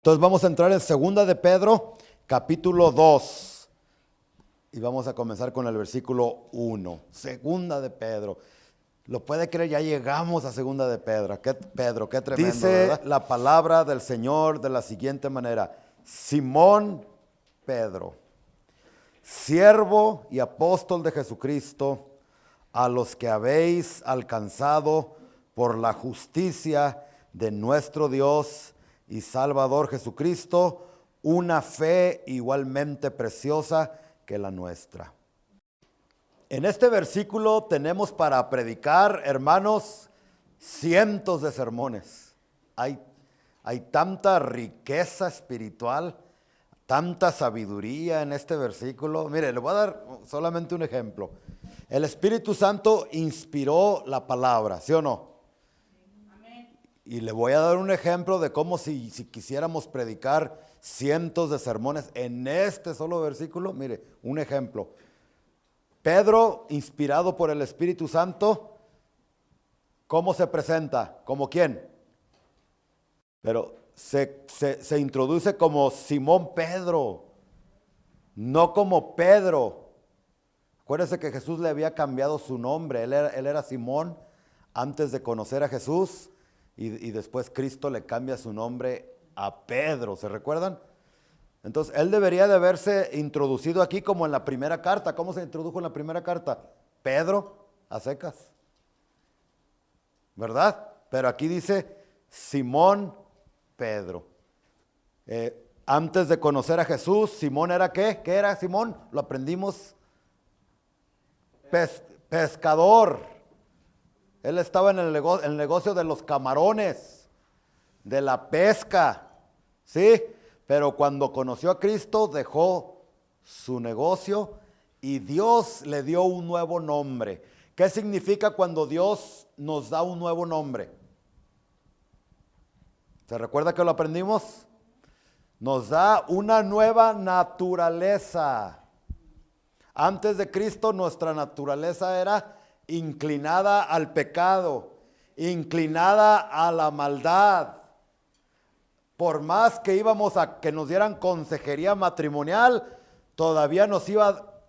Entonces vamos a entrar en Segunda de Pedro, capítulo 2. Y vamos a comenzar con el versículo 1. Segunda de Pedro. ¿Lo puede creer? Ya llegamos a Segunda de Pedro. Qué tremendo. Dice, ¿verdad?, la palabra del Señor de la siguiente manera: Simón Pedro, siervo y apóstol de Jesucristo, a los que habéis alcanzado por la justicia de nuestro Dios y Salvador Jesucristo, una fe igualmente preciosa que la nuestra. En este versículo tenemos para predicar, hermanos, cientos de sermones. Hay tanta riqueza espiritual, tanta sabiduría en este versículo. Mire, le voy a dar solamente un ejemplo. El Espíritu Santo inspiró la palabra, ¿sí o no? Amén. Y le voy a dar un ejemplo de cómo si quisiéramos predicar cientos de sermones en este solo versículo. Mire, un ejemplo. Pedro, inspirado por el Espíritu Santo, ¿cómo se presenta? ¿Como quién? Pero se introduce como Simón Pedro, no como Pedro. Acuérdense que Jesús le había cambiado su nombre. Él era Simón antes de conocer a Jesús, y después Cristo le cambia su nombre a Pedro. ¿Se recuerdan? Entonces, él debería de haberse introducido aquí como en la primera carta. ¿Cómo se introdujo en la primera carta? Pedro, a secas, ¿verdad? Pero aquí dice Simón Pedro. Antes de conocer a Jesús, Simón era ¿qué? ¿Qué era Simón? Lo aprendimos. Pescador. Él estaba en el negocio de los camarones, de la pesca, ¿sí? Pero cuando conoció a Cristo, dejó su negocio y Dios le dio un nuevo nombre. ¿Qué significa cuando Dios nos da un nuevo nombre? ¿Se recuerda que lo aprendimos? Nos da una nueva naturaleza. Antes de Cristo, nuestra naturaleza era inclinada al pecado, inclinada a la maldad. Por más que íbamos a que nos dieran consejería matrimonial, todavía nos iba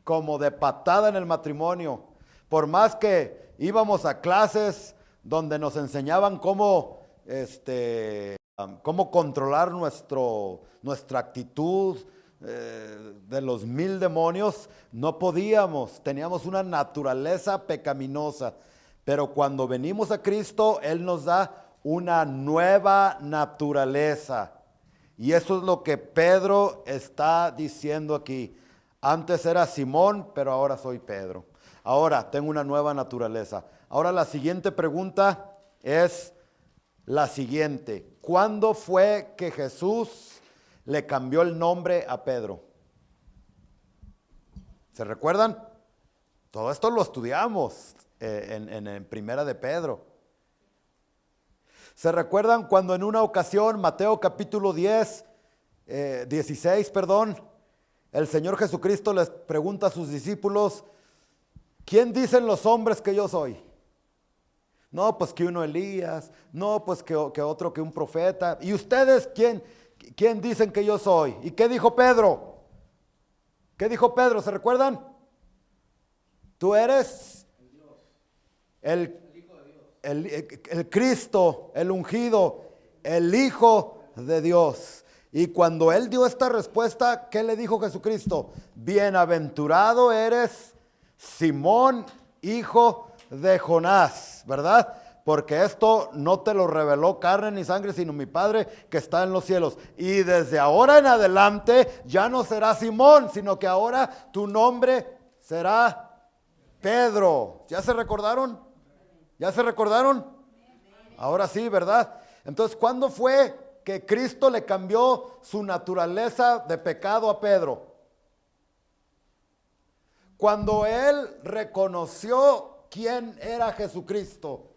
como de patada en el matrimonio. Por más que íbamos a clases donde nos enseñaban cómo controlar nuestra actitud de los 1000 demonios, no podíamos. Teníamos una naturaleza pecaminosa. Pero cuando venimos a Cristo, Él nos da una nueva naturaleza. Y eso es lo que Pedro está diciendo aquí. Antes era Simón, pero ahora soy Pedro. Ahora tengo una nueva naturaleza. Ahora la siguiente pregunta es la siguiente: ¿cuándo fue que Jesús le cambió el nombre a Pedro? ¿Se recuerdan? Todo esto lo estudiamos en Primera de Pedro. ¿Se recuerdan cuando en una ocasión, Mateo capítulo 16, el Señor Jesucristo les pregunta a sus discípulos: ¿quién dicen los hombres que yo soy? No, pues que uno Elías, no, pues que otro que un profeta. ¿Y ustedes quién dicen que yo soy? ¿Y qué dijo Pedro? ¿Qué dijo Pedro? ¿Se recuerdan? Tú eres el Cristo, el ungido, el Hijo de Dios. Y cuando él dio esta respuesta, ¿qué le dijo Jesucristo? Bienaventurado eres, Simón, hijo de Jonás, ¿verdad? Porque esto no te lo reveló carne ni sangre, sino mi Padre que está en los cielos. Y desde ahora en adelante ya no será Simón, sino que ahora tu nombre será Pedro. ¿Ya se recordaron? ¿Ya se recordaron? Ahora sí, ¿verdad? Entonces, ¿cuándo fue que Cristo le cambió su naturaleza de pecado a Pedro? Cuando él reconoció quién era Jesucristo.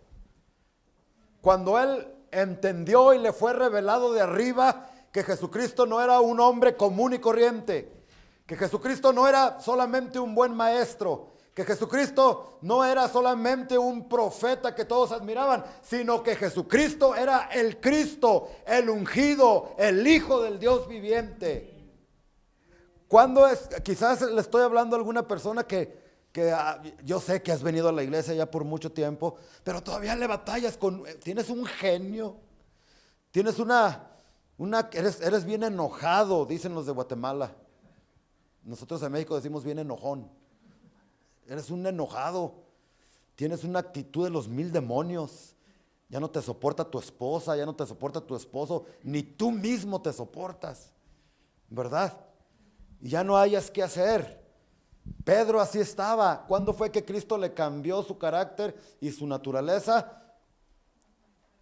Cuando él entendió y le fue revelado de arriba que Jesucristo no era un hombre común y corriente, que Jesucristo no era solamente un buen maestro, Que Jesucristo no era solamente un profeta que todos admiraban, sino que Jesucristo era el Cristo, el ungido, el Hijo del Dios viviente. ¿Cuándo es? Quizás le estoy hablando a alguna persona que yo sé que has venido a la iglesia ya por mucho tiempo, pero todavía le batallas tienes un genio, tienes eres bien enojado, dicen los de Guatemala. Nosotros en México decimos bien enojón. Eres un enojado, tienes una actitud de los 1000 demonios. Ya no te soporta tu esposa, ya no te soporta tu esposo, ni tú mismo te soportas, ¿verdad? Y ya no hayas qué hacer. Pedro así estaba. ¿Cuándo fue que Cristo le cambió su carácter y su naturaleza?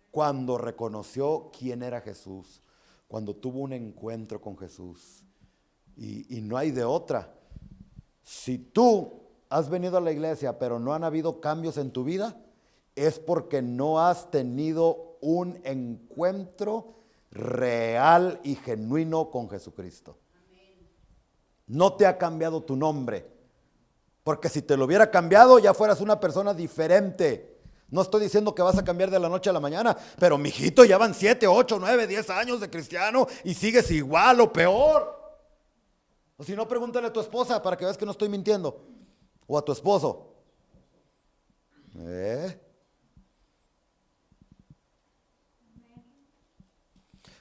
Cuando reconoció quién era Jesús, cuando tuvo un encuentro con Jesús. Y no hay de otra. Si tú has venido a la iglesia, pero no han habido cambios en tu vida, es porque no has tenido un encuentro real y genuino con Jesucristo. No te ha cambiado tu nombre, porque si te lo hubiera cambiado, ya fueras una persona diferente. No estoy diciendo que vas a cambiar de la noche a la mañana, pero mijito, ya van 7, 8, 9, 10 años de cristiano y sigues igual o peor. O si no, pregúntale a tu esposa para que veas que no estoy mintiendo. O a tu esposo.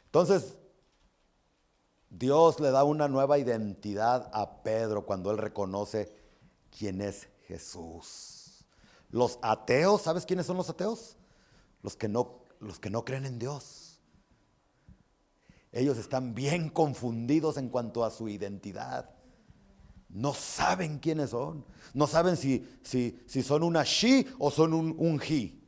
Entonces, Dios le da una nueva identidad a Pedro cuando él reconoce quién es Jesús. Los ateos, ¿sabes quiénes son los ateos? Los que no creen en Dios. Ellos están bien confundidos en cuanto a su identidad. No saben quiénes son. No saben si son una she o son un he.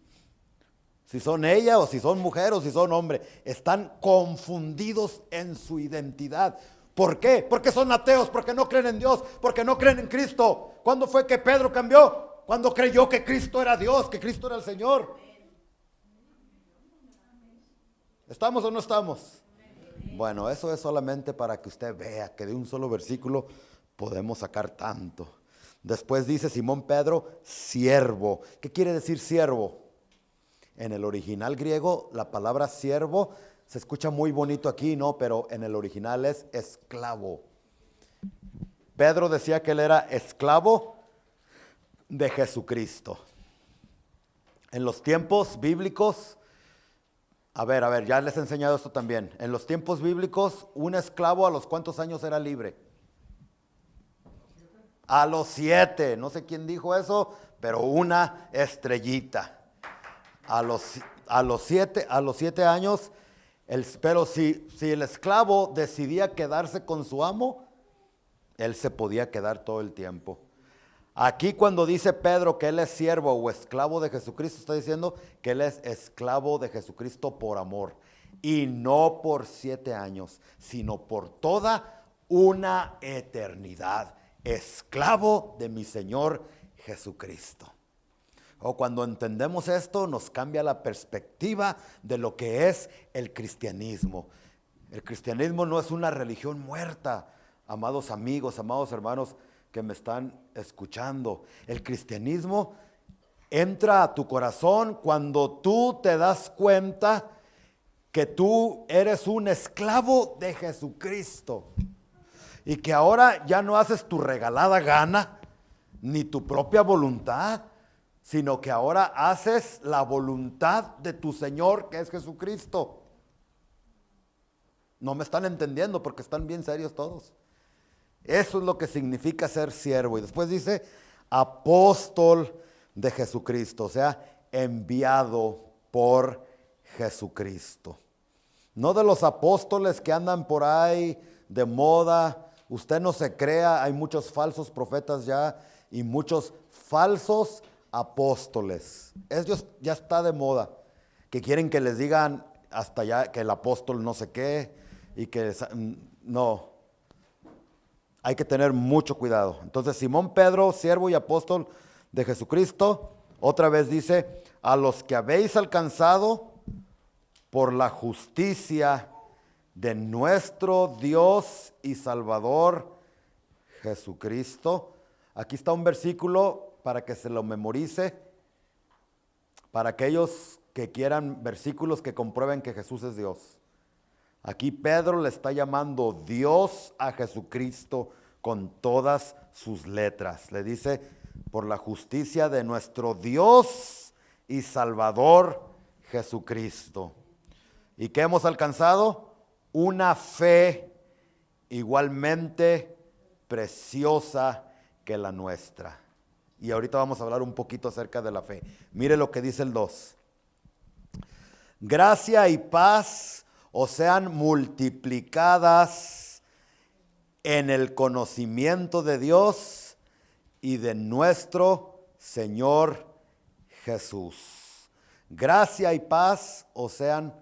Si son ella o si son mujer o si son hombre. Están confundidos en su identidad. ¿Por qué? Porque son ateos, porque no creen en Dios, porque no creen en Cristo. ¿Cuándo fue que Pedro cambió? Cuando creyó que Cristo era Dios, que Cristo era el Señor. ¿Estamos o no estamos? Bueno, eso es solamente para que usted vea que de un solo versículo podemos sacar tanto. Después dice Simón Pedro, siervo. ¿Qué quiere decir siervo? En el original griego, la palabra siervo se escucha muy bonito aquí, ¿no? Pero en el original es esclavo. Pedro decía que él era esclavo de Jesucristo. En los tiempos bíblicos, a ver, ya les he enseñado esto también. En los tiempos bíblicos, un esclavo ¿a los cuántos años era libre? A los 7, no sé quién dijo eso, pero una estrellita. A los 7 años, pero si el esclavo decidía quedarse con su amo, él se podía quedar todo el tiempo. Aquí cuando dice Pedro que él es siervo o esclavo de Jesucristo, está diciendo que él es esclavo de Jesucristo por amor. Y no por 7 años, sino por toda una eternidad. Esclavo de mi Señor Jesucristo. O cuando entendemos esto, nos cambia la perspectiva de lo que es el cristianismo. El cristianismo no es una religión muerta, amados amigos, amados hermanos que me están escuchando. El cristianismo entra a tu corazón cuando tú te das cuenta que tú eres un esclavo de Jesucristo. Y que ahora ya no haces tu regalada gana, ni tu propia voluntad, sino que ahora haces la voluntad de tu Señor, que es Jesucristo. No me están entendiendo porque están bien serios todos. Eso es lo que significa ser siervo. Y después dice, apóstol de Jesucristo, o sea, enviado por Jesucristo. No de los apóstoles que andan por ahí de moda. Usted no se crea, hay muchos falsos profetas ya y muchos falsos apóstoles. Ellos ya está de moda, que quieren que les digan hasta ya que el apóstol no sé qué y que no. Hay que tener mucho cuidado. Entonces Simón Pedro, siervo y apóstol de Jesucristo, otra vez dice, a los que habéis alcanzado por la justicia de nuestro Dios y Salvador Jesucristo. Aquí está un versículo para que se lo memorice, para aquellos que quieran versículos que comprueben que Jesús es Dios. Aquí Pedro le está llamando Dios a Jesucristo con todas sus letras. Le dice, por la justicia de nuestro Dios y Salvador Jesucristo. ¿Y qué hemos alcanzado? Una fe igualmente preciosa que la nuestra. Y ahorita vamos a hablar un poquito acerca de la fe. Mire lo que dice el 2. Gracia y paz os sean multiplicadas en el conocimiento de Dios y de nuestro Señor Jesús. Gracia y paz os sean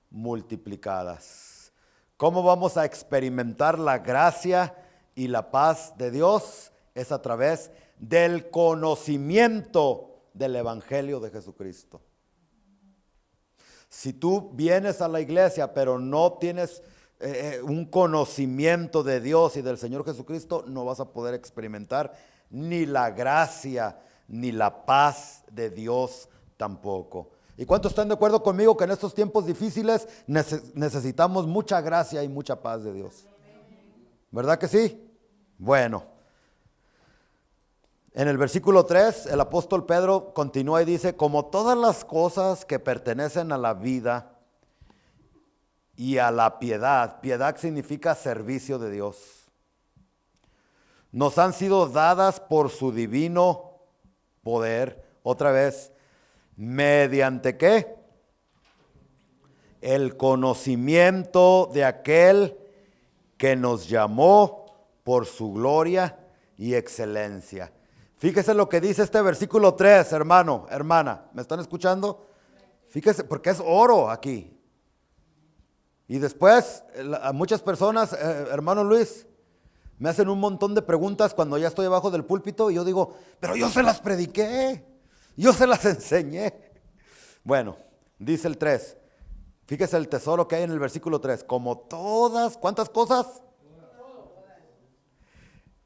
multiplicadas. ¿Cómo vamos a experimentar la gracia y la paz de Dios? Es a través del conocimiento del Evangelio de Jesucristo. Si tú vienes a la iglesia pero no tienes un conocimiento de Dios y del Señor Jesucristo, no vas a poder experimentar ni la gracia ni la paz de Dios tampoco. ¿Y cuántos están de acuerdo conmigo que en estos tiempos difíciles necesitamos mucha gracia y mucha paz de Dios? ¿Verdad que sí? Bueno, en el versículo 3, el apóstol Pedro continúa y dice, como todas las cosas que pertenecen a la vida y a la piedad, piedad significa servicio de Dios, nos han sido dadas por su divino poder, otra vez, ¿mediante qué? El conocimiento de aquel que nos llamó por su gloria y excelencia. Fíjese lo que dice este versículo 3, hermano, hermana, ¿me están escuchando? Fíjese, porque es oro aquí. Y después, a muchas personas, hermano Luis, me hacen un montón de preguntas cuando ya estoy abajo del púlpito y yo digo, pero yo se las prediqué, yo se las enseñé. Bueno, dice el 3, fíjese el tesoro que hay en el versículo 3, como todas, ¿cuántas cosas?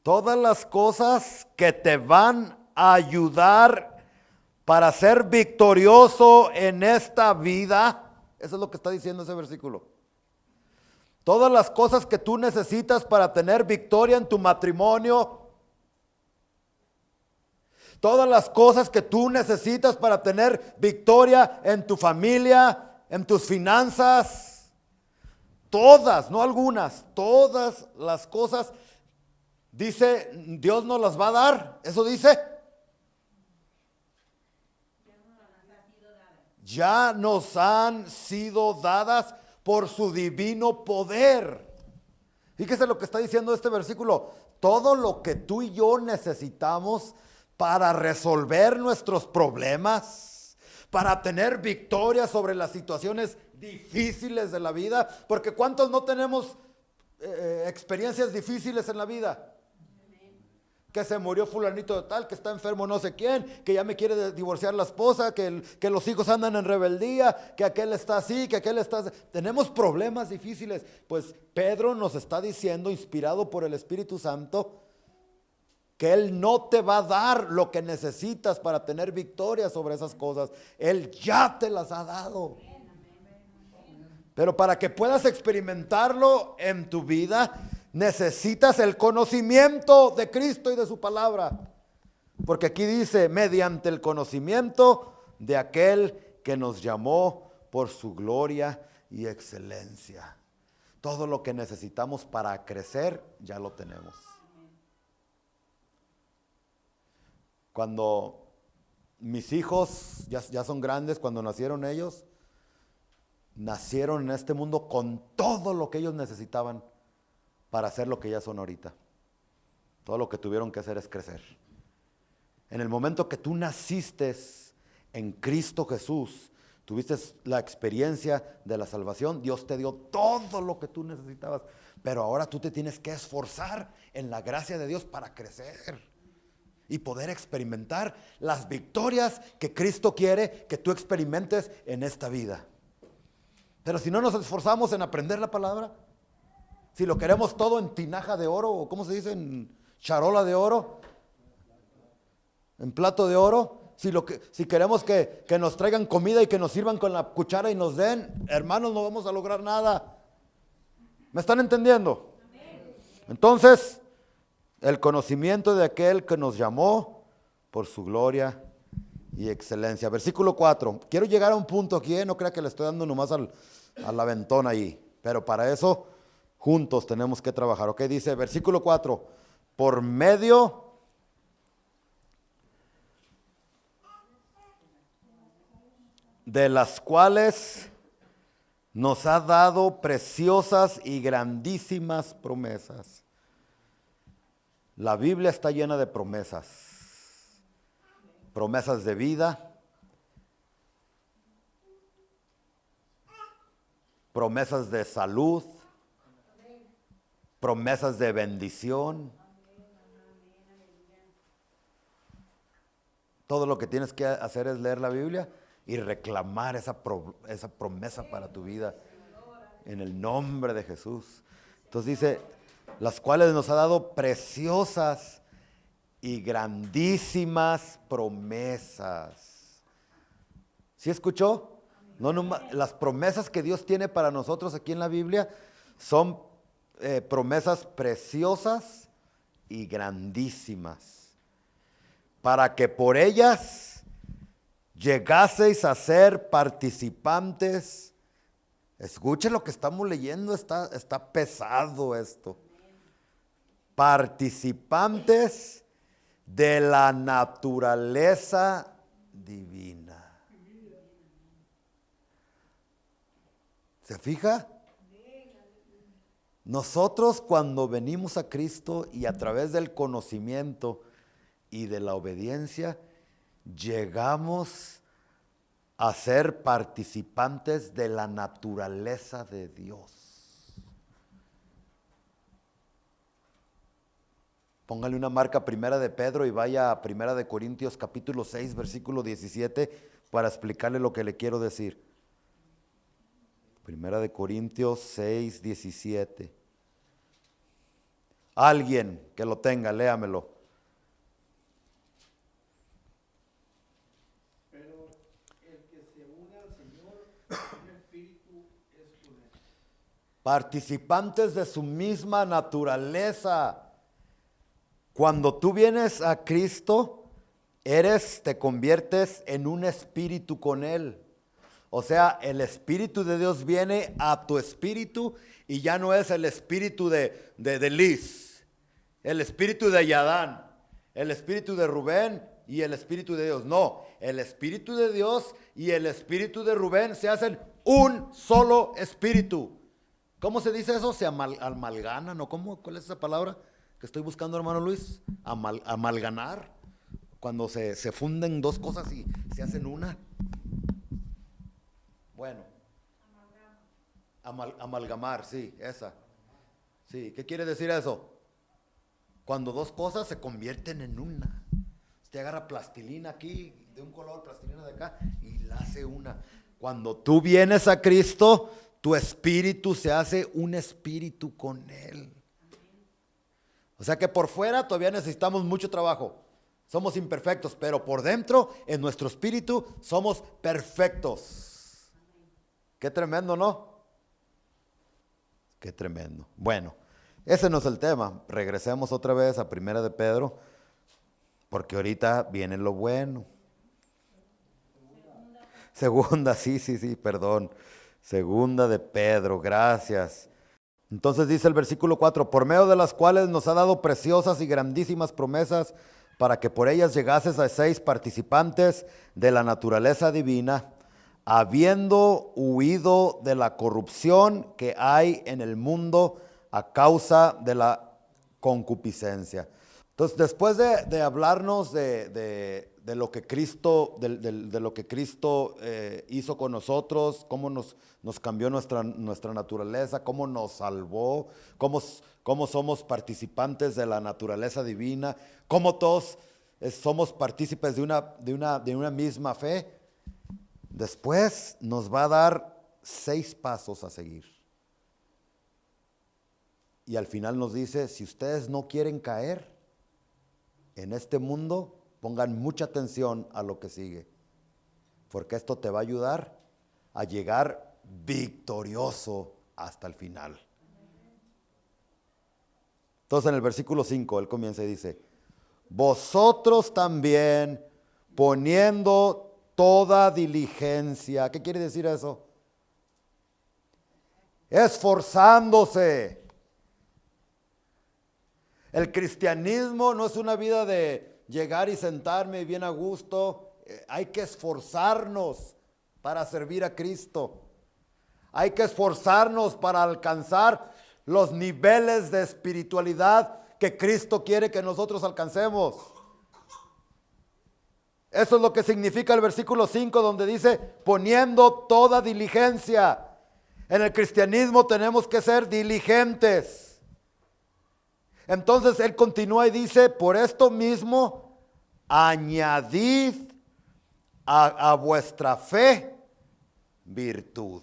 Todas las cosas que te van a ayudar para ser victorioso en esta vida. Eso es lo que está diciendo ese versículo. Todas las cosas que tú necesitas para tener victoria en tu matrimonio. Todas las cosas que tú necesitas para tener victoria en tu familia, en tus finanzas. Todas, no algunas, todas las cosas. Dice, Dios nos las va a dar, eso dice. Ya nos han sido dadas por su divino poder. Fíjese lo que está diciendo este versículo. Todo lo que tú y yo necesitamos para resolver nuestros problemas, para tener victoria sobre las situaciones difíciles de la vida, porque ¿cuántos no tenemos experiencias difíciles en la vida? Que se murió fulanito de tal, que está enfermo no sé quién, que ya me quiere divorciar la esposa, que los hijos andan en rebeldía, que aquel está así, que aquel está así. Tenemos problemas difíciles. Pues Pedro nos está diciendo, inspirado por el Espíritu Santo, que Él no te va a dar lo que necesitas para tener victoria sobre esas cosas. Él ya te las ha dado. Pero para que puedas experimentarlo en tu vida, necesitas el conocimiento de Cristo y de su palabra. Porque aquí dice, mediante el conocimiento de aquel que nos llamó por su gloria y excelencia. Todo lo que necesitamos para crecer, ya lo tenemos. Cuando mis hijos ya son grandes, cuando nacieron ellos, nacieron en este mundo con todo lo que ellos necesitaban para hacer lo que ya son ahorita. Todo lo que tuvieron que hacer es crecer. En el momento que tú naciste en Cristo Jesús, tuviste la experiencia de la salvación, Dios te dio todo lo que tú necesitabas, pero ahora tú te tienes que esforzar en la gracia de Dios para crecer y poder experimentar las victorias que Cristo quiere que tú experimentes en esta vida. Pero si no nos esforzamos en aprender la palabra, si lo queremos todo en tinaja de oro, o ¿cómo se dice? En charola de oro, en plato de oro. Si queremos que nos traigan comida y que nos sirvan con la cuchara y nos den, hermanos, no vamos a lograr nada. ¿Me están entendiendo? Entonces, el conocimiento de aquel que nos llamó por su gloria y excelencia. Versículo 4. Quiero llegar a un punto aquí, no crea que le estoy dando nomás al aventón ahí, pero para eso juntos tenemos que trabajar. Ok, dice versículo 4. Por medio de las cuales nos ha dado preciosas y grandísimas promesas. La Biblia está llena de promesas. Promesas de vida, promesas de salud, promesas de bendición. Todo lo que tienes que hacer es leer la Biblia y reclamar esa promesa para tu vida en el nombre de Jesús. Entonces dice, las cuales nos ha dado preciosas y grandísimas promesas. ¿Sí escuchó? No, las promesas que Dios tiene para nosotros aquí en la Biblia son promesas preciosas y grandísimas, para que por ellas llegaseis a ser participantes. Escuche lo que estamos leyendo, está pesado esto. Participantes de la naturaleza divina. ¿Se fija? Nosotros cuando venimos a Cristo y a través del conocimiento y de la obediencia, llegamos a ser participantes de la naturaleza de Dios. Póngale una marca a Primera de Pedro y vaya a Primera de Corintios capítulo 6, versículo 17 para explicarle lo que le quiero decir. Primera de Corintios 6, 17. Alguien que lo tenga, léamelo. Pero el que se une al Señor, un espíritu es con él. Participantes de su misma naturaleza. Cuando tú vienes a Cristo, te conviertes en un espíritu con Él. O sea, el Espíritu de Dios viene a tu espíritu y ya no es el espíritu de Liz, el espíritu de Yadán, el espíritu de Rubén y el espíritu de Dios. No, el espíritu de Dios y el espíritu de Rubén se hacen un solo espíritu. ¿Cómo se dice eso? Se amalganan, ¿o cómo? ¿Cuál es esa palabra que estoy buscando, hermano Luis? Amalganar. Cuando se funden dos cosas y se hacen una. Bueno. Amalgamar, sí, esa. Sí, ¿qué quiere decir eso? Cuando dos cosas se convierten en una. Usted agarra plastilina aquí, de un color, plastilina de acá, y la hace una. Cuando tú vienes a Cristo, tu espíritu se hace un espíritu con Él. O sea que por fuera todavía necesitamos mucho trabajo. Somos imperfectos, pero por dentro, en nuestro espíritu, somos perfectos. Qué tremendo, ¿no? Qué tremendo. Bueno, ese no es el tema. Regresemos otra vez a Primera de Pedro, porque ahorita viene lo bueno. Segunda, sí, perdón. Segunda de Pedro, gracias. Entonces dice el versículo 4, por medio de las cuales nos ha dado preciosas y grandísimas promesas, para que por ellas llegases a seis participantes de la naturaleza divina, habiendo huido de la corrupción que hay en el mundo a causa de la concupiscencia. Entonces, después de hablarnos de lo que Cristo, de lo que Cristo hizo con nosotros, cómo nos cambió nuestra naturaleza, cómo nos salvó, cómo somos participantes de la naturaleza divina, cómo todos somos partícipes de una misma fe. Después nos va a dar 6 pasos a seguir. Y al final nos dice, si ustedes no quieren caer en este mundo, Pongan mucha atención a lo que sigue, porque esto te va a ayudar a llegar victorioso hasta el final. Entonces en el versículo 5 él comienza y dice: vosotros también poniendo toda diligencia. ¿Qué quiere decir eso? Esforzándose. El cristianismo no es una vida de llegar y sentarme bien a gusto. Hay que esforzarnos para servir a Cristo. Hay que esforzarnos para alcanzar los niveles de espiritualidad que Cristo quiere que nosotros alcancemos. Eso es lo que significa el versículo 5, donde dice poniendo toda diligencia. En el cristianismo tenemos que ser diligentes. Entonces él continúa y dice: por esto mismo añadid a vuestra fe virtud.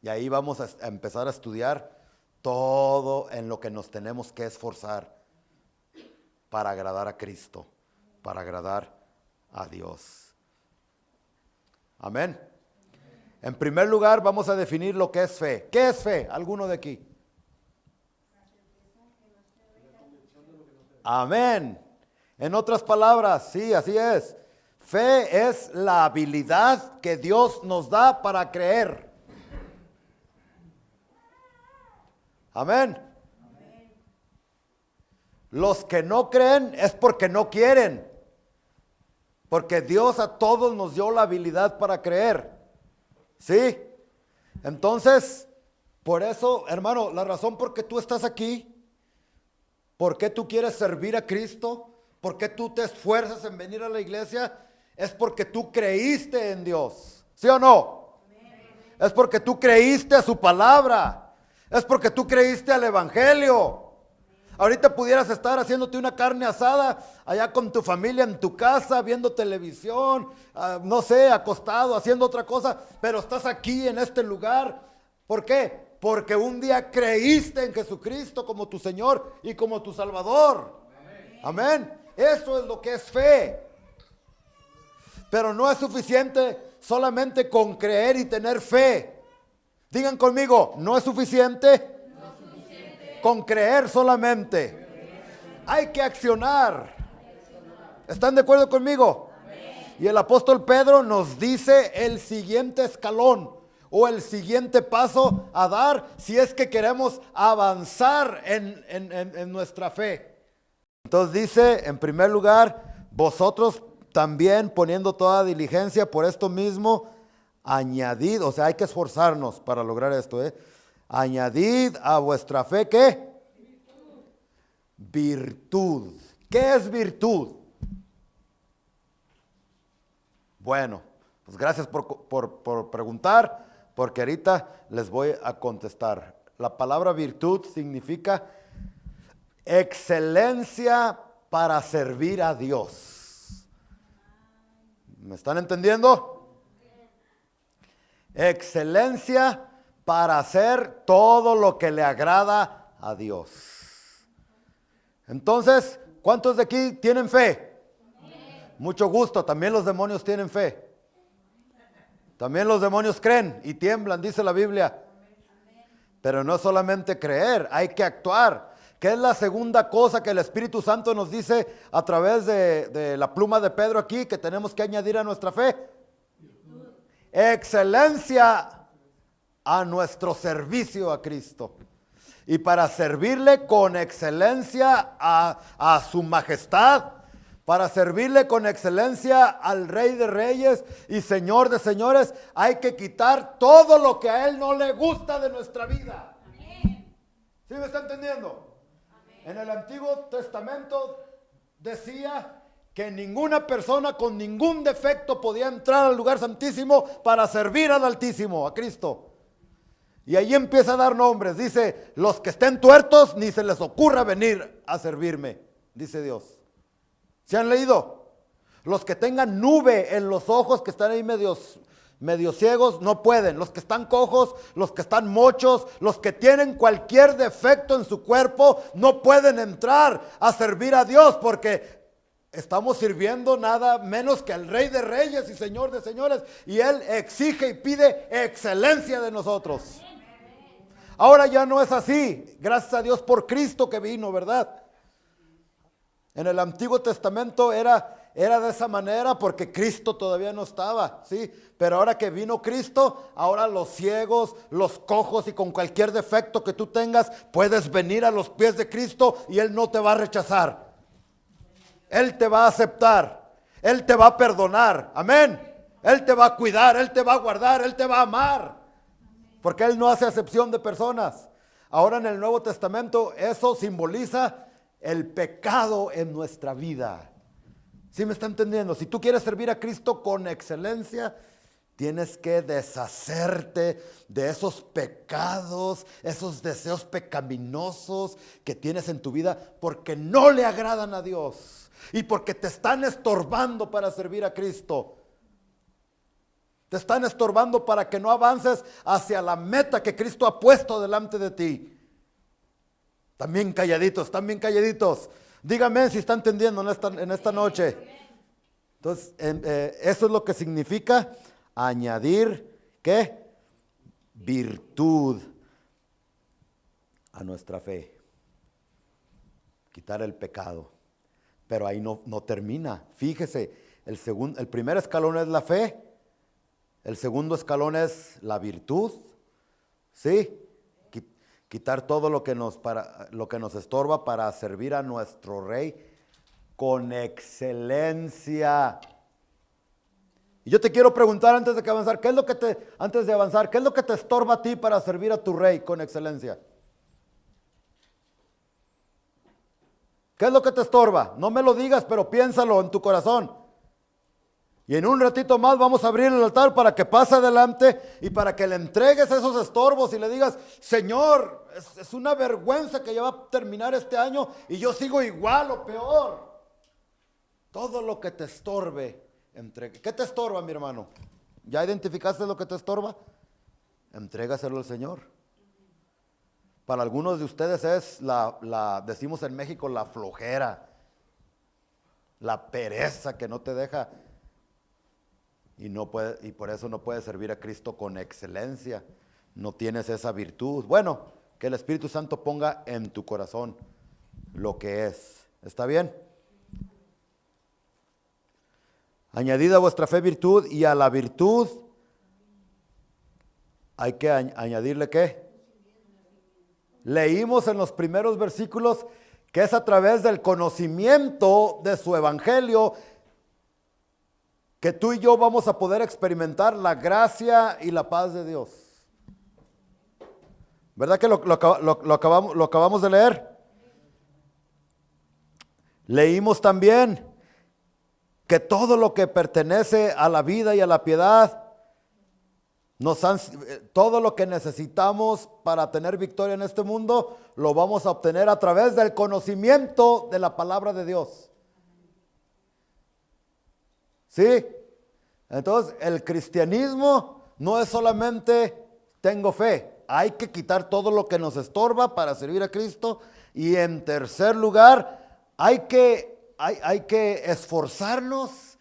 Y ahí vamos a empezar a estudiar todo en lo que nos tenemos que esforzar para agradar a Cristo, para agradar a Dios. Amén. En primer lugar vamos a definir lo que es fe. ¿Qué es fe? ¿Alguno de aquí? Amén. En otras palabras, sí, así es. Fe es la habilidad que Dios nos da para creer. Amén. Los que no creen es porque no quieren. Porque Dios a todos nos dio la habilidad para creer. ¿Sí? Entonces, por eso, hermano, la razón por qué tú estás aquí, por qué tú quieres servir a Cristo, por qué tú te esfuerzas en venir a la iglesia, es porque tú creíste en Dios. ¿Sí o no? Es porque tú creíste a su palabra. Es porque tú creíste al evangelio. Ahorita pudieras estar haciéndote una carne asada allá con tu familia en tu casa, viendo televisión, no sé, acostado, haciendo otra cosa, pero estás aquí en este lugar. ¿Por qué? Porque un día creíste en Jesucristo como tu Señor y como tu Salvador. Amén. Eso es lo que es fe. Pero no es suficiente solamente con creer y tener fe. Digan conmigo, no es suficiente con creer solamente. Hay que accionar. ¿Están de acuerdo conmigo? Y el apóstol Pedro nos dice el siguiente escalón o el siguiente paso a dar si es que queremos avanzar en nuestra fe. Entonces dice, en primer lugar, vosotros también poniendo toda diligencia, por esto mismo añadid, o sea, hay que esforzarnos para lograr esto, añadid a vuestra fe, ¿qué? Virtud. ¿Qué es virtud? Bueno, pues gracias por preguntar, porque ahorita les voy a contestar. La palabra virtud significa excelencia para servir a Dios. ¿Me están entendiendo? Excelencia para hacer todo lo que le agrada a Dios. Entonces, ¿cuántos de aquí tienen fe? Mucho gusto, también los demonios tienen fe. También los demonios creen y tiemblan, dice la Biblia. Pero no solamente creer, hay que actuar. ¿Qué es la segunda cosa que el Espíritu Santo nos dice a través de la pluma de Pedro aquí que tenemos que añadir a nuestra fe? Excelencia a nuestro servicio a Cristo. Y para servirle con excelencia a su majestad, para servirle con excelencia al Rey de Reyes y Señor de Señores, hay que quitar todo lo que a Él no le gusta de nuestra vida. Amén. ¿Sí me está entendiendo? Amén. En el Antiguo Testamento decía que ninguna persona con ningún defecto podía entrar al lugar santísimo para servir al Altísimo, a Cristo. Y ahí empieza a dar nombres. Dice, los que estén tuertos ni se les ocurra venir a servirme, dice Dios. ¿Se han leído? Los que tengan nube en los ojos, que están ahí medio ciegos, no pueden. Los que están cojos, los que están mochos, los que tienen cualquier defecto en su cuerpo, no pueden entrar a servir a Dios porque estamos sirviendo nada menos que al Rey de Reyes y Señor de Señores, y Él exige y pide excelencia de nosotros. Ahora ya no es así, gracias a Dios por Cristo que vino, ¿verdad? En el Antiguo Testamento era de esa manera porque Cristo todavía no estaba, ¿sí? Pero ahora que vino Cristo, ahora los ciegos, los cojos y con cualquier defecto que tú tengas, puedes venir a los pies de Cristo y Él no te va a rechazar. Él te va a aceptar, Él te va a perdonar, amén. Él te va a cuidar, Él te va a guardar, Él te va a amar. Porque Él no hace acepción de personas. Ahora en el Nuevo Testamento eso simboliza el pecado en nuestra vida. ¿Sí me está entendiendo? Si tú quieres servir a Cristo con excelencia, tienes que deshacerte de esos pecados, esos deseos pecaminosos que tienes en tu vida porque no le agradan a Dios y porque te están estorbando para servir a Cristo. Te están estorbando para que no avances hacia la meta que Cristo ha puesto delante de ti. También calladitos, también calladitos. Dígame si está entendiendo en esta noche. Entonces, eso es lo que significa añadir, ¿qué? Virtud a nuestra fe. Quitar el pecado. Pero ahí no termina. Fíjese, el primer escalón es la fe. El segundo escalón es la virtud, ¿sí? Quitar todo lo que nos estorba para servir a nuestro Rey con excelencia. Y yo te quiero preguntar antes de avanzar, ¿qué es lo que te estorba a ti para servir a tu Rey con excelencia? ¿Qué es lo que te estorba? No me lo digas, pero piénsalo en tu corazón. Y en un ratito más vamos a abrir el altar para que pase adelante y para que le entregues esos estorbos y le digas, Señor, es una vergüenza que ya va a terminar este año y yo sigo igual o peor. Todo lo que te estorbe, entregue. ¿Qué te estorba, mi hermano? ¿Ya identificaste lo que te estorba? Entrégaselo al Señor. Para algunos de ustedes es decimos en México, la flojera, la pereza que no te deja. Y por eso no puedes servir a Cristo con excelencia. No tienes esa virtud. Bueno, que el Espíritu Santo ponga en tu corazón lo que es. ¿Está bien? Añadid a vuestra fe virtud, y a la virtud hay que añadirle ¿qué? Leímos en los primeros versículos que es a través del conocimiento de su evangelio que tú y yo vamos a poder experimentar la gracia y la paz de Dios. ¿Verdad que lo acabamos de leer? Leímos también que todo lo que pertenece a la vida y a la piedad, todo lo que necesitamos para tener victoria en este mundo, lo vamos a obtener a través del conocimiento de la palabra de Dios. ¿Sí? Entonces, el cristianismo no es solamente tengo fe. Hay que quitar todo lo que nos estorba para servir a Cristo. Y en tercer lugar, hay que esforzarnos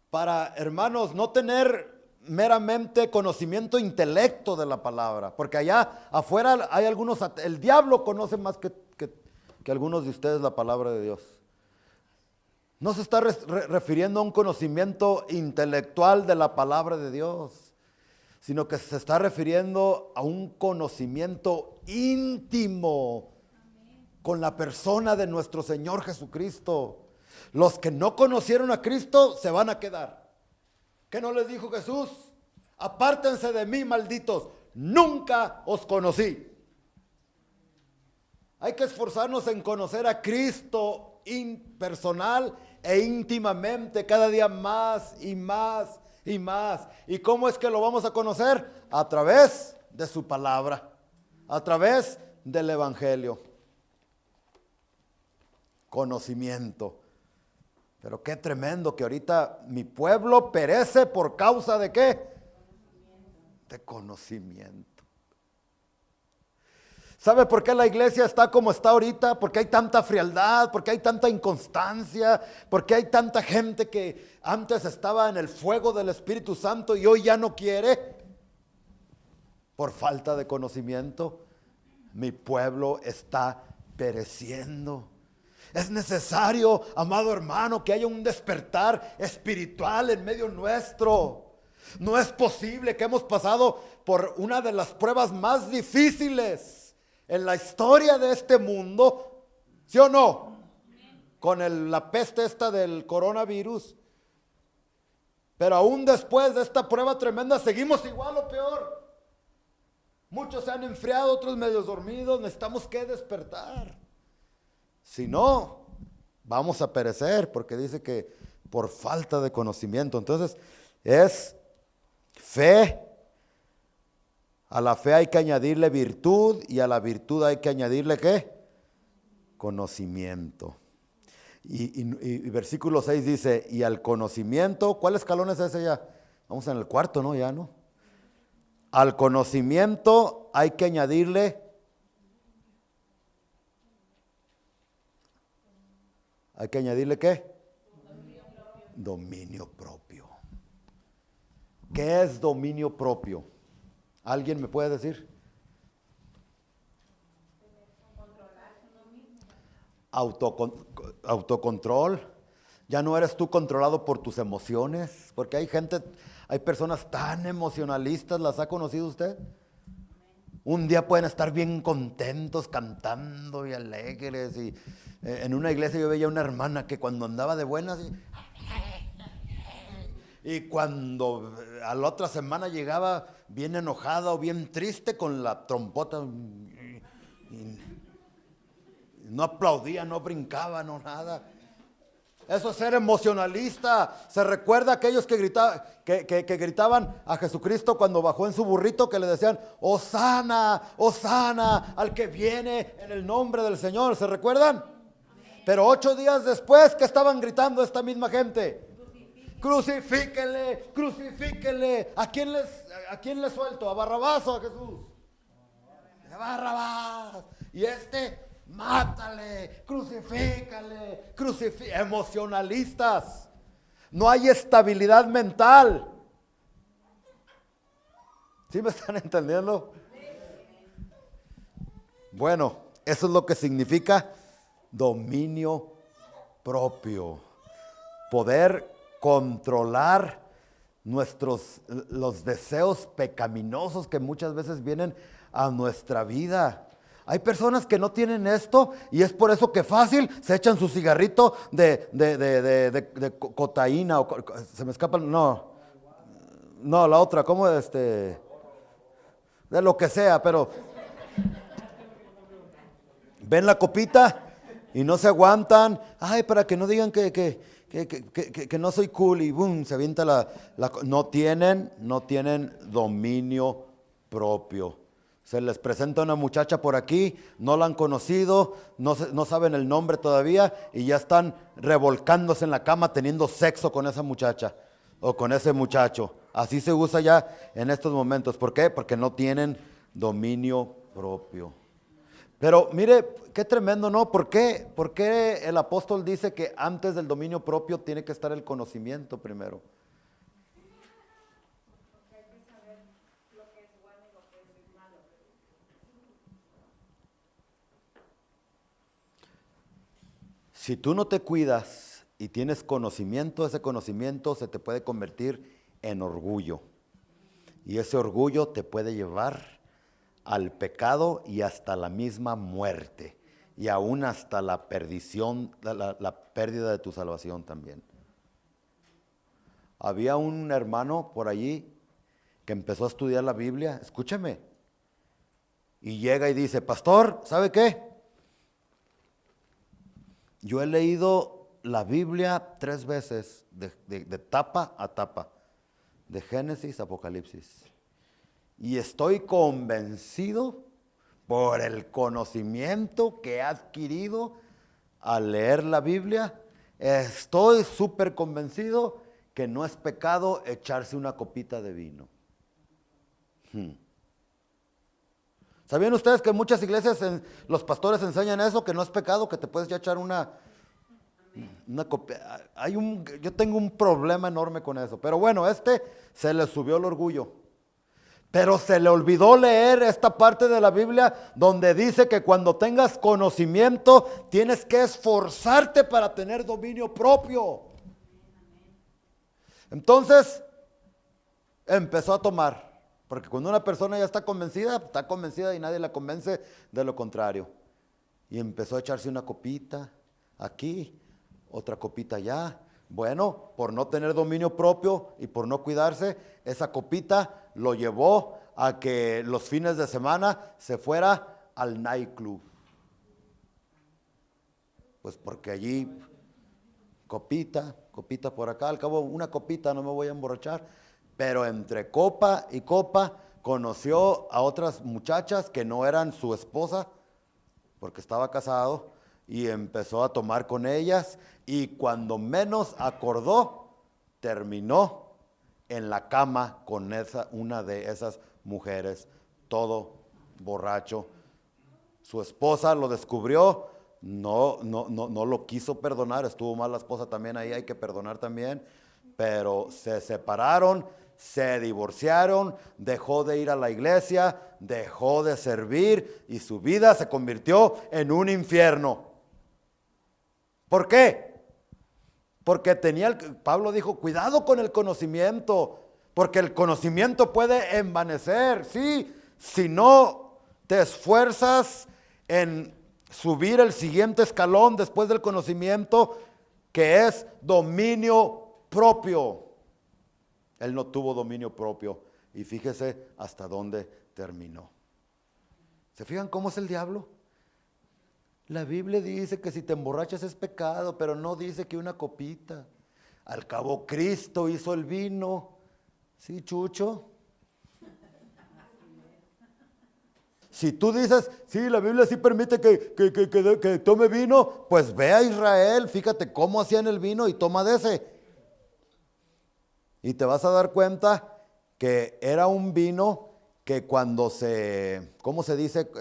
para, hermanos, no tener meramente conocimiento intelecto de la palabra. Porque allá afuera hay algunos, el diablo conoce más que algunos de ustedes la palabra de Dios. No se está refiriendo a un conocimiento intelectual de la palabra de Dios, sino que se está refiriendo a un conocimiento íntimo con la persona de nuestro Señor Jesucristo. Los que no conocieron a Cristo se van a quedar. ¿Qué no les dijo Jesús? Apártense de mí, malditos, nunca os conocí. Hay que esforzarnos en conocer a Cristo personal e íntimamente, cada día más y más y más. ¿Y cómo es que lo vamos a conocer? A través de su palabra, a través del evangelio. Conocimiento. Pero qué tremendo que ahorita mi pueblo perece por causa de ¿qué? De conocimiento. ¿Sabe por qué la iglesia está como está ahorita? Porque hay tanta frialdad, porque hay tanta inconstancia, porque hay tanta gente que antes estaba en el fuego del Espíritu Santo y hoy ya no quiere. Por falta de conocimiento, mi pueblo está pereciendo. Es necesario, amado hermano, que haya un despertar espiritual en medio nuestro. No es posible que hemos pasado por una de las pruebas más difíciles en la historia de este mundo, ¿sí o no? Con la peste esta del coronavirus. Pero aún después de esta prueba tremenda, seguimos igual o peor. Muchos se han enfriado, otros medio dormidos. Necesitamos que despertar. Si no, vamos a perecer, porque dice que por falta de conocimiento. Entonces, es fe. A la fe hay que añadirle virtud y a la virtud hay que añadirle ¿qué? Conocimiento. Y versículo 6 dice, y al conocimiento, ¿cuál escalón es ese ya? Vamos en el cuarto, ¿no? Ya, ¿no? Al conocimiento hay que añadirle ¿qué? Dominio propio. ¿Qué es dominio propio? ¿Alguien me puede decir? Autocontrol. Ya no eres tú controlado por tus emociones, porque hay personas tan emocionalistas, ¿las ha conocido usted? Un día pueden estar bien contentos, cantando y alegres. Y en una iglesia yo veía una hermana que cuando andaba de buenas y cuando a la otra semana llegaba bien enojada o bien triste con la trompota y no aplaudía, no brincaba, no nada. Eso es ser emocionalista. Se recuerda a aquellos que gritaban a Jesucristo cuando bajó en su burrito, que le decían, Hosana, Hosana, al que viene en el nombre del Señor. ¿Se recuerdan? Pero 8 días después, ¿qué estaban gritando esta misma gente? Crucifíquenle, crucifíquenle. ¿A quién les suelto? ¿A Barrabás o a Jesús? A Barrabás. Y mátale, crucifícale, emocionalistas. No hay estabilidad mental. ¿Sí me están entendiendo? Bueno, eso es lo que significa dominio propio. Poder controlar los deseos pecaminosos que muchas veces vienen a nuestra vida. Hay personas que no tienen esto y es por eso que fácil se echan su cigarrito de cocaína, se me escapa, no, la otra, ¿cómo de lo que sea, pero ven la copita y no se aguantan, ay, para que no digan que no soy cool y boom, se avienta no tienen dominio propio. Se les presenta una muchacha por aquí, no la han conocido, no saben el nombre todavía y ya están revolcándose en la cama teniendo sexo con esa muchacha o con ese muchacho. Así se usa ya en estos momentos. ¿Por qué? Porque no tienen dominio propio. Pero mire, qué tremendo, ¿no? ¿Por qué el apóstol dice que antes del dominio propio tiene que estar el conocimiento primero? Si tú no te cuidas y tienes conocimiento, ese conocimiento se te puede convertir en orgullo. Y ese orgullo te puede llevar al pecado y hasta la misma muerte. Y aún hasta la perdición, la pérdida de tu salvación también. Había un hermano por allí que empezó a estudiar la Biblia, escúcheme. Y llega y dice, pastor, ¿sabe qué? Yo he leído la Biblia 3 veces, de tapa a tapa, de Génesis a Apocalipsis. Y estoy convencido por el conocimiento que he adquirido al leer la Biblia, estoy súper convencido que no es pecado echarse una copita de vino. ¿Sabían ustedes que en muchas iglesias los pastores enseñan eso, que no es pecado, que te puedes ya echar una copia? Yo tengo un problema enorme con eso, pero bueno, se le subió el orgullo. Pero se le olvidó leer esta parte de la Biblia donde dice que cuando tengas conocimiento tienes que esforzarte para tener dominio propio. Entonces empezó a tomar. Porque cuando una persona ya está convencida y nadie la convence de lo contrario. Y empezó a echarse una copita aquí, otra copita allá. Bueno, por no tener dominio propio y por no cuidarse, esa copita lo llevó a que los fines de semana se fuera al nightclub. Pues porque allí, copita por acá, al cabo una copita no me voy a emborrachar. Pero entre copa y copa conoció a otras muchachas que no eran su esposa, porque estaba casado, y empezó a tomar con ellas, y cuando menos acordó, terminó en la cama con una de esas mujeres, todo borracho. Su esposa lo descubrió, no lo quiso perdonar, estuvo mal la esposa también ahí, hay que perdonar también, pero se separaron. Se divorciaron, dejó de ir a la iglesia, dejó de servir y su vida se convirtió en un infierno. ¿Por qué? Porque Pablo dijo, cuidado con el conocimiento, porque el conocimiento puede envanecer, ¿sí? Si no te esfuerzas en subir el siguiente escalón después del conocimiento, que es dominio propio. Él no tuvo dominio propio y fíjese hasta dónde terminó. ¿Se fijan cómo es el diablo? La Biblia dice que si te emborrachas es pecado, pero no dice que una copita. Al cabo Cristo hizo el vino. ¿Sí, Chucho? Si tú dices, sí, la Biblia sí permite que tome vino, pues ve a Israel, fíjate cómo hacían el vino y toma de ese. Y te vas a dar cuenta que era un vino que cuando ¿cómo se dice?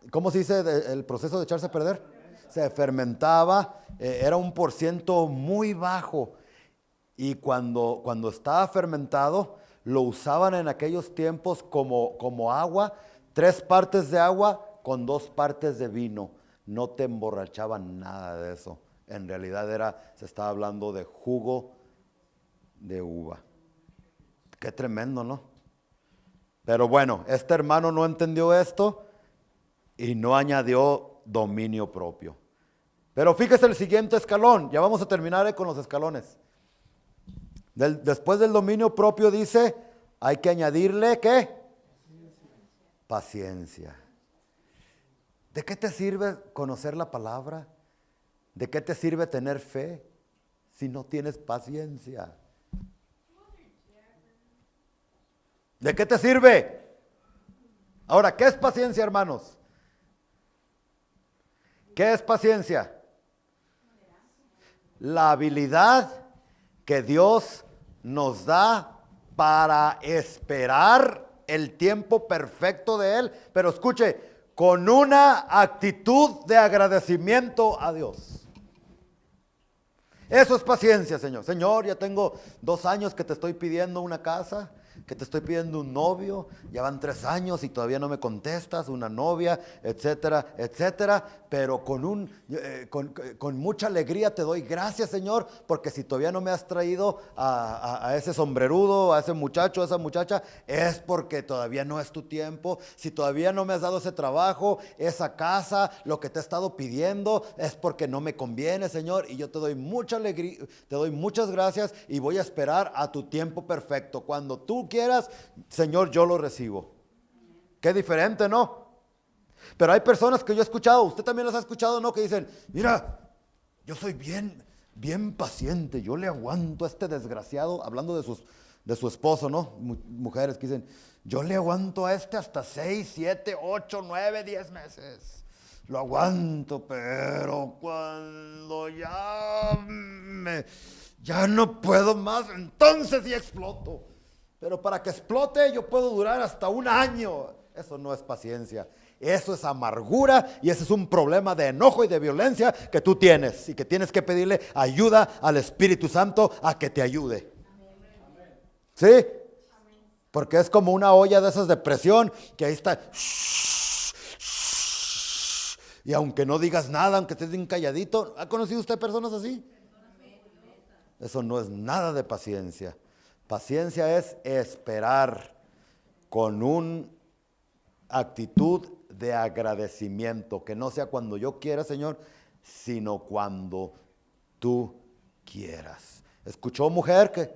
¿Cómo se dice el proceso de echarse a perder? Se fermentaba, era un % muy bajo. Y cuando estaba fermentado, lo usaban en aquellos tiempos como agua, 3 partes de agua con 2 partes de vino. No te emborrachaban nada de eso. En realidad se estaba hablando de jugo de uva. Qué tremendo, ¿no? Pero bueno, este hermano no entendió esto y no añadió dominio propio. Pero fíjese el siguiente escalón, ya vamos a terminar con los escalones. Después del dominio propio dice, hay que añadirle, ¿qué? Paciencia. ¿De qué te sirve conocer la palabra? ¿De qué te sirve tener fe si no tienes paciencia? ¿De qué te sirve? Ahora, ¿qué es paciencia, hermanos? ¿Qué es paciencia? La habilidad que Dios nos da para esperar el tiempo perfecto de Él, pero escuche, con una actitud de agradecimiento a Dios. Eso es paciencia, Señor. Señor, ya tengo 2 años que te estoy pidiendo una casa, que te estoy pidiendo un novio, ya van 3 años y todavía no me contestas, una novia, etcétera, etcétera, pero con mucha alegría te doy gracias, Señor, porque si todavía no me has traído a ese sombrerudo, a ese muchacho, a esa muchacha, es porque todavía no es tu tiempo. Si todavía no me has dado ese trabajo, esa casa, lo que te he estado pidiendo, es porque no me conviene, Señor, y yo te doy mucha alegría, te doy muchas gracias y voy a esperar a tu tiempo perfecto. Cuando tú quieras, Señor, yo lo recibo. Qué diferente, ¿no? Pero hay personas que yo he escuchado, usted también las ha escuchado, ¿no? Que dicen, mira, yo soy bien paciente, yo le aguanto a este desgraciado, hablando de su esposo, ¿no? Mujeres que dicen, yo le aguanto a este hasta 6, 7, 8, 9, 10 meses. Lo aguanto, pero cuando ya no puedo más, entonces sí exploto. Pero para que explote yo puedo durar hasta un año. Eso no es paciencia. Eso es amargura y ese es un problema de enojo y de violencia que tú tienes y que tienes que pedirle ayuda al Espíritu Santo a que te ayude. ¿Sí? Porque es como una olla de esas de presión que ahí está. Y aunque no digas nada, aunque estés bien calladito, ¿ha conocido usted personas así? Eso no es nada de paciencia. Paciencia es esperar con una actitud de agradecimiento, que no sea cuando yo quiera, Señor, sino cuando tú quieras. ¿Escuchó, mujer? Que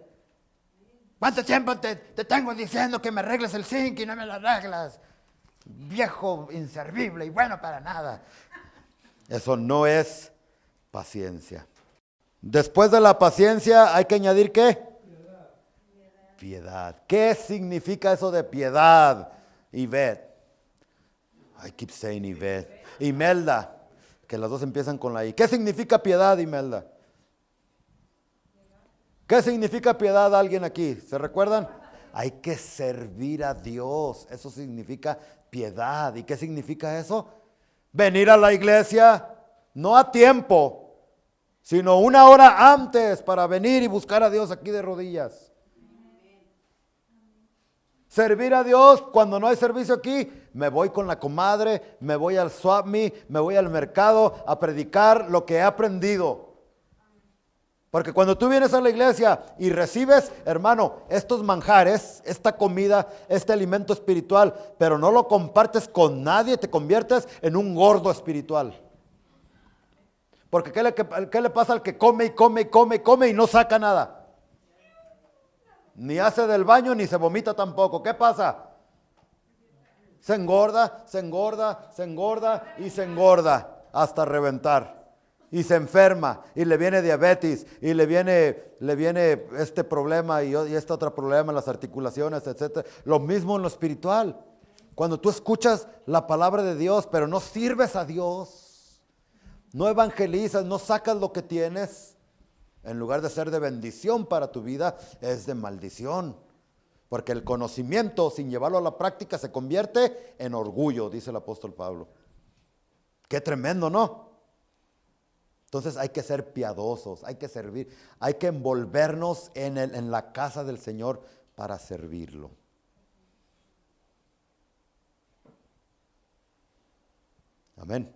¿cuánto tiempo te tengo diciendo que me arregles el zinc y no me lo arreglas? Viejo inservible y bueno para nada. Eso no es paciencia. Después de la paciencia hay que añadir ¿qué? Piedad. ¿Qué significa eso de piedad? Ivette. I keep saying Ivette. Imelda, que las dos empiezan con la I. ¿Qué significa piedad, Imelda? ¿Qué significa piedad alguien aquí? ¿Se recuerdan? Hay que servir a Dios. Eso significa piedad. ¿Y qué significa eso? Venir a la iglesia, no a tiempo, sino una hora antes para venir y buscar a Dios aquí de rodillas. Servir a Dios cuando no hay servicio aquí, me voy con la comadre, me voy al swap meet, me voy al mercado a predicar lo que he aprendido. Porque cuando tú vienes a la iglesia y recibes, hermano, estos manjares, esta comida, este alimento espiritual, pero no lo compartes con nadie, te conviertes en un gordo espiritual. Porque ¿qué le pasa al que come y come y come y come y no saca nada? Ni hace del baño ni se vomita tampoco. ¿Qué pasa? Se engorda, se engorda, se engorda y se engorda hasta reventar. Y se enferma y le viene diabetes y le viene este problema y este otro problema en las articulaciones, etc. Lo mismo en lo espiritual. Cuando tú escuchas la palabra de Dios, pero no sirves a Dios, no evangelizas, no sacas lo que tienes, en lugar de ser de bendición para tu vida, es de maldición. Porque el conocimiento, sin llevarlo a la práctica, se convierte en orgullo, dice el apóstol Pablo. Qué tremendo, ¿no? Entonces hay que ser piadosos, hay que servir, hay que envolvernos en la casa del Señor para servirlo. Amén.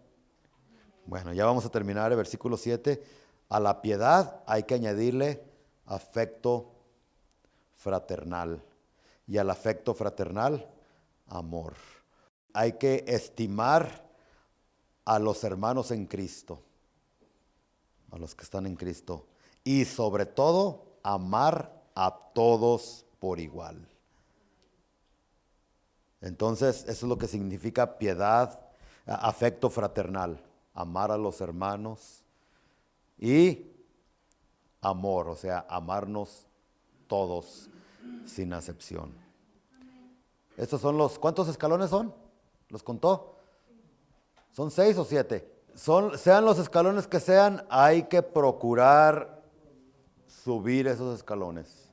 Bueno, ya vamos a terminar el versículo 7. A la piedad hay que añadirle afecto fraternal. Y al afecto fraternal, amor. Hay que estimar a los hermanos en Cristo. A los que están en Cristo. Y sobre todo, amar a todos por igual. Entonces, eso es lo que significa piedad, afecto fraternal. Amar a los hermanos. Y amor, o sea, amarnos todos, sin acepción. Estos son ¿cuántos escalones son? ¿Los contó? ¿Son 6 o 7? Sean los escalones que sean, hay que procurar subir esos escalones.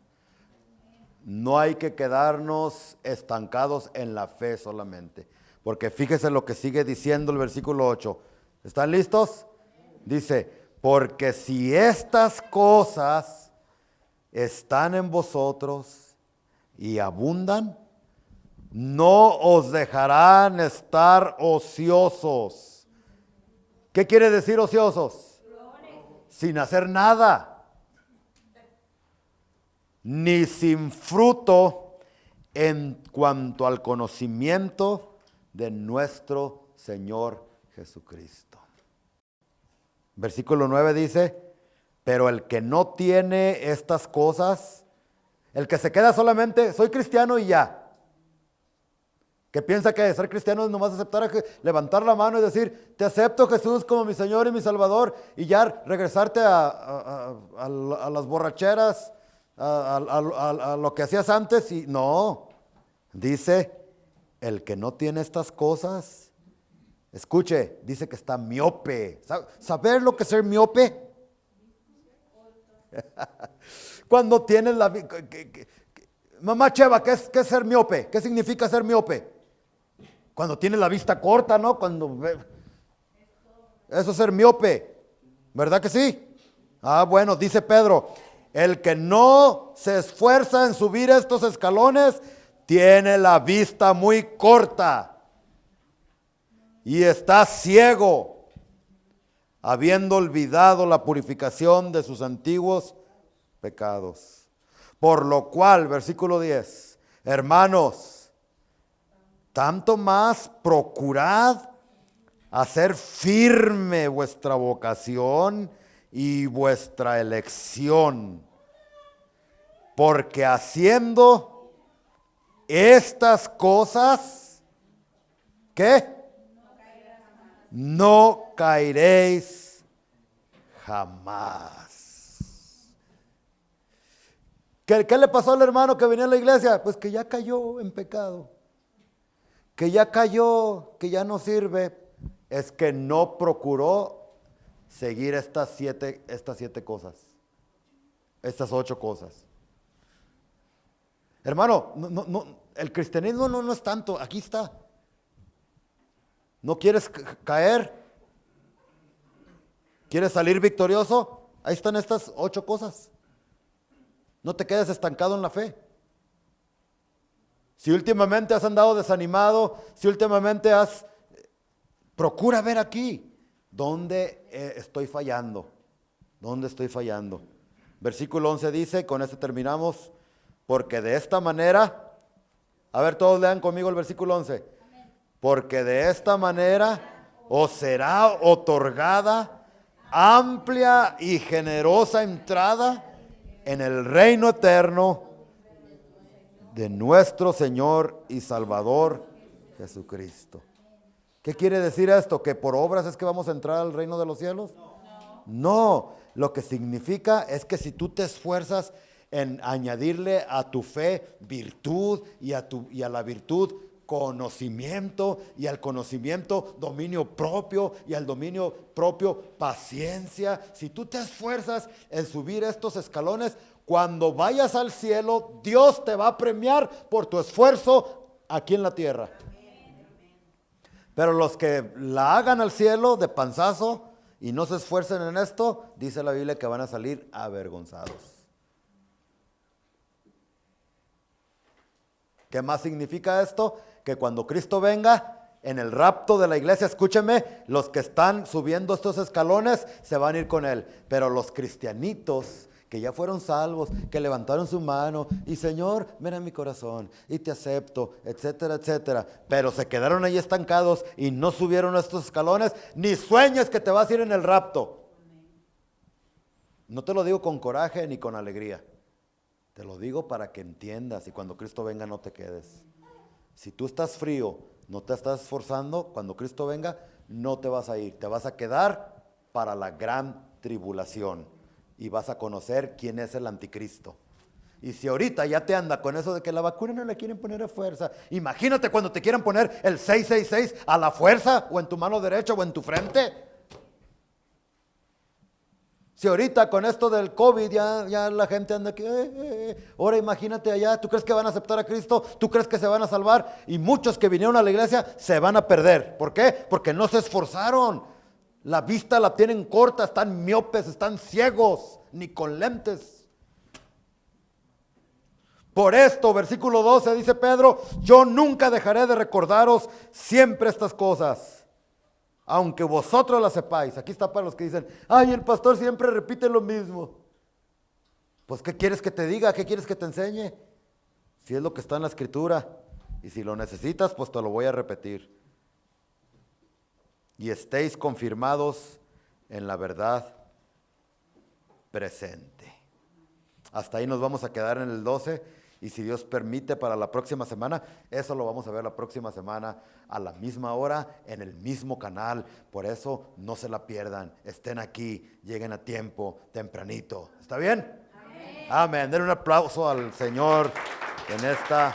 No hay que quedarnos estancados en la fe solamente. Porque fíjese lo que sigue diciendo el versículo 8. ¿Están listos? Dice, porque si estas cosas están en vosotros y abundan, no os dejarán estar ociosos. ¿Qué quiere decir ociosos? Sin hacer nada, ni sin fruto en cuanto al conocimiento de nuestro Señor Jesucristo. Versículo 9 dice, pero el que no tiene estas cosas, el que se queda solamente, soy cristiano y ya. Que piensa que ser cristiano es nomás aceptar, levantar la mano y decir, te acepto Jesús como mi Señor y mi Salvador, y ya regresarte a las borracheras, a lo que hacías antes. Y no, dice, el que no tiene estas cosas, escuche, dice que está miope. ¿Saber lo que es ser miope? Cuando tienes Mamá Cheva, ¿qué es ser miope? ¿Qué significa ser miope? Cuando tiene la vista corta, ¿no? Eso es ser miope, ¿verdad que sí? Bueno, dice Pedro, el que no se esfuerza en subir estos escalones tiene la vista muy corta y está ciego, habiendo olvidado la purificación de sus antiguos pecados. Por lo cual, versículo 10, hermanos, tanto más procurad hacer firme vuestra vocación y vuestra elección, porque haciendo estas cosas, ¿qué? No caeréis jamás. ¿Qué le pasó al hermano que venía a la iglesia? Pues que ya cayó en pecado, que ya cayó, que ya no sirve. Es que no procuró seguir estas siete cosas, estas 8 cosas. Hermano, el cristianismo no es tanto, aquí está. ¿No quieres caer? ¿Quieres salir victorioso? Ahí están estas 8 cosas. No te quedes estancado en la fe. Si últimamente has andado desanimado, si últimamente procura ver aquí, ¿dónde estoy fallando? ¿Dónde estoy fallando? Versículo 11 dice, con este terminamos, porque de esta manera, a ver, todos lean conmigo el versículo 11. Amén. Porque de esta manera os será otorgada amplia y generosa entrada en el reino eterno de nuestro Señor y Salvador Jesucristo. ¿Qué quiere decir esto? ¿Que por obras es que vamos a entrar al reino de los cielos? No, lo que significa es que si tú te esfuerzas en añadirle a tu fe virtud y a la virtud conocimiento y al conocimiento dominio propio y al dominio propio paciencia, si tú te esfuerzas en subir estos escalones, cuando vayas al cielo, Dios te va a premiar por tu esfuerzo aquí en la tierra. Pero los que la hagan al cielo de panzazo y no se esfuercen en esto, dice la Biblia que van a salir avergonzados. ¿Qué más significa esto? Que cuando Cristo venga, en el rapto de la iglesia, escúcheme, los que están subiendo estos escalones se van a ir con Él. Pero los cristianitos que ya fueron salvos, que levantaron su mano y Señor, ven a mi corazón y te acepto, etcétera, etcétera, pero se quedaron ahí estancados y no subieron estos escalones, ni sueñes que te vas a ir en el rapto. No te lo digo con coraje ni con alegría, te lo digo para que entiendas y cuando Cristo venga no te quedes. Si tú estás frío, no te estás esforzando, cuando Cristo venga no te vas a ir, te vas a quedar para la gran tribulación. Y vas a conocer quién es el anticristo. Y si ahorita ya te anda con eso de que la vacuna no la quieren poner a fuerza, imagínate cuando te quieran poner el 666 a la fuerza, o en tu mano derecha o en tu frente. Si ahorita con esto del COVID ya la gente anda aquí, ahora imagínate allá, ¿tú crees que van a aceptar a Cristo? ¿Tú crees que se van a salvar? Y muchos que vinieron a la iglesia se van a perder. ¿Por qué? Porque no se esforzaron. La vista la tienen corta, están miopes, están ciegos, ni con lentes. Por esto, versículo 12, dice Pedro, yo nunca dejaré de recordaros siempre estas cosas, aunque vosotros las sepáis. Aquí está para los que dicen, ay, el pastor siempre repite lo mismo. Pues, ¿qué quieres que te diga? ¿Qué quieres que te enseñe? Si es lo que está en la escritura, y si lo necesitas, pues te lo voy a repetir. Y estéis confirmados en la verdad presente. Hasta ahí nos vamos a quedar en el 12 y si Dios permite para la próxima semana, eso lo vamos a ver la próxima semana a la misma hora en el mismo canal. Por eso no se la pierdan, estén aquí, lleguen a tiempo, tempranito. ¿Está bien? Amén. Amén. Den un aplauso al Señor en esta.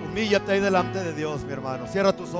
Humíllate ahí delante de Dios, mi hermano. Cierra tus ojos.